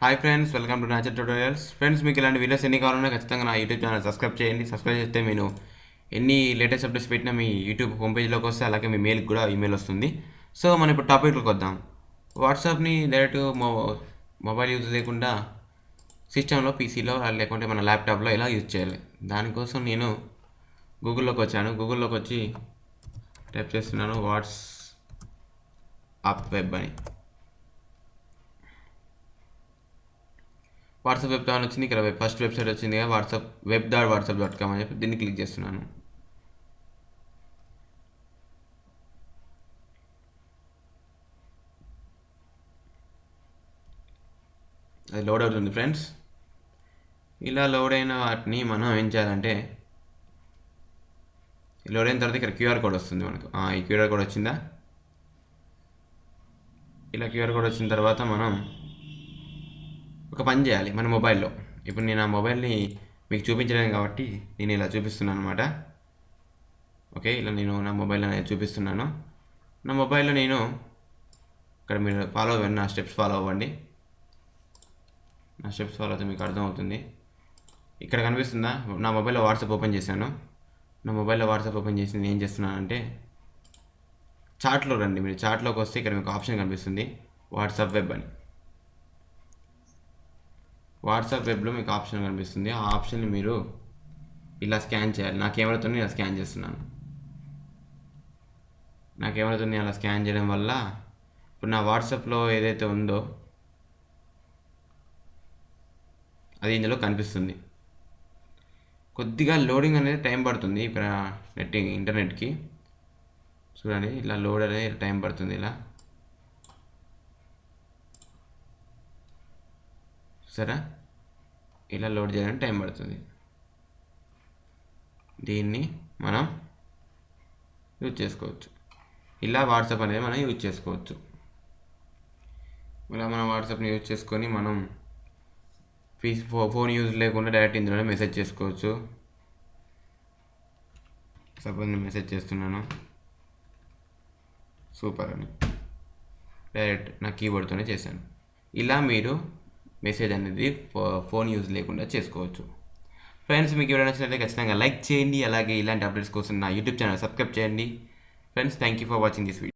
Hi friends, welcome to nature tutorials. Friends, మీకు ఇలాంటి videos ఎన్ని కావాలన్నా ఖచ్చితంగా నా యూట్యూబ్ ఛానల్ సబ్స్క్రైబ్ చేయండి. సబ్స్క్రైబ్ చేస్తే నేను ఎన్ని లేటెస్ట్ అప్డేట్స్ పెట్టినా మీ యూట్యూబ్ హోమ్ పేజ్లోకి వస్తే, అలాగే మీ మెయిల్కి కూడా ఈమెయిల్ వస్తుంది. సో మనం ఇప్పుడు టాపిక్లోకి వద్దాం. వాట్సాప్ని డైరెక్ట్ మొబైల్ యూజ్ లేకుండా సిస్టంలో, పీసీలో లేకుంటే మన ల్యాప్టాప్లో ఎలా యూజ్ చేయాలి, దానికోసం నేను గూగుల్లోకి వచ్చాను. గూగుల్లోకి వచ్చి టైప్ చేస్తున్నాను వాట్సాప్ వెబ్ అని. వాట్సాప్ వెబ్ అని వచ్చింది. ఇక్కడ ఫస్ట్ వెబ్సైట్ వచ్చింది కదా, web.whatsapp.com అని చెప్పి దీన్ని క్లిక్ చేస్తున్నాను. అది లోడ్ అవుతుంది ఫ్రెండ్స్. ఇలా లోడ్ అయిన వాటిని మనం ఏం చేయాలంటే, లోడ్ అయిన తర్వాత ఇక్కడ క్యూఆర్ కోడ్ వస్తుంది మనకు. ఈ క్యూఆర్ కోడ్ వచ్చిందా? ఇలా క్యూఆర్ కోడ్ వచ్చిన తర్వాత మనం ఒక పని చేయాలి మన మొబైల్లో. ఇప్పుడు నేను ఆ మొబైల్ని మీకు చూపించలేను కాబట్టి నేను ఇలా చూపిస్తున్నాను అనమాట. ఓకే, ఇలా నేను నా మొబైల్ అనేది చూపిస్తున్నాను. నా మొబైల్లో నేను ఇక్కడ మీరు ఫాలో అవ్వండి, నా స్టెప్స్ ఫాలో అవ్వండి. నా స్టెప్స్ ఫాలో అయితే మీకు అర్థమవుతుంది. ఇక్కడ కనిపిస్తుందా? నా మొబైల్లో వాట్సాప్ ఓపెన్ చేశాను. నా మొబైల్లో వాట్సాప్ ఓపెన్ చేసి నేను ఏం చేస్తున్నానంటే, చాట్లో రండి. మీరు చాట్లోకి వస్తే ఇక్కడ మీకు ఆప్షన్ కనిపిస్తుంది వాట్సాప్ వెబ్ అని. వాట్సాప్ వెబ్లో మీకు ఆప్షన్ కనిపిస్తుంది. ఆ ఆప్షన్ని మీరు ఇలా స్కాన్ చేయాలి. నా కెమెరాతో ఇలా స్కాన్ చేస్తున్నాను. నా కెమెరాతో అలా స్కాన్ చేయడం వల్ల ఇప్పుడు నా వాట్సాప్లో ఏదైతే ఉందో అది ఇందులో కనిపిస్తుంది. కొద్దిగా లోడింగ్ అనేది టైం పడుతుంది. ఇక్కడ ఇంటర్నెట్కి చూడండి, ఇలా లోడ్ అనేది టైం పడుతుంది. ఇలా సరే, ఇలా లోడ్ చేయడానికి టైం పడుతుంది. దీన్ని మనం యూజ్ చేసుకోవచ్చు. ఇలా వాట్సాప్ అనేది మనం యూజ్ చేసుకోవచ్చు. ఇలా మనం వాట్సాప్ని యూజ్ చేసుకొని మనం ఫోన్ యూజ్ లేకుండా డైరెక్ట్ ఇందులోనే మెసేజ్ చేసుకోవచ్చు. సపోజ్ నేను మెసేజ్ చేస్తున్నాను సూపర్ అని, డైరెక్ట్ నా కీబోర్డ్తోనే చేశాను. ఇలా మీరు మెసేజ్ అనేది ఫోన్ యూజ్ లేకుండా చేసుకోవచ్చు. ఫ్రెండ్స్, మీకు ఎవరైనా నచ్చినట్లయితే ఖచ్చితంగా లైక్ చేయండి. అలాగే ఇలాంటి అప్డేట్స్ కోసం నా యూట్యూబ్ ఛానల్ సబ్స్క్రైబ్ చేయండి. Friends, thank you for watching this video.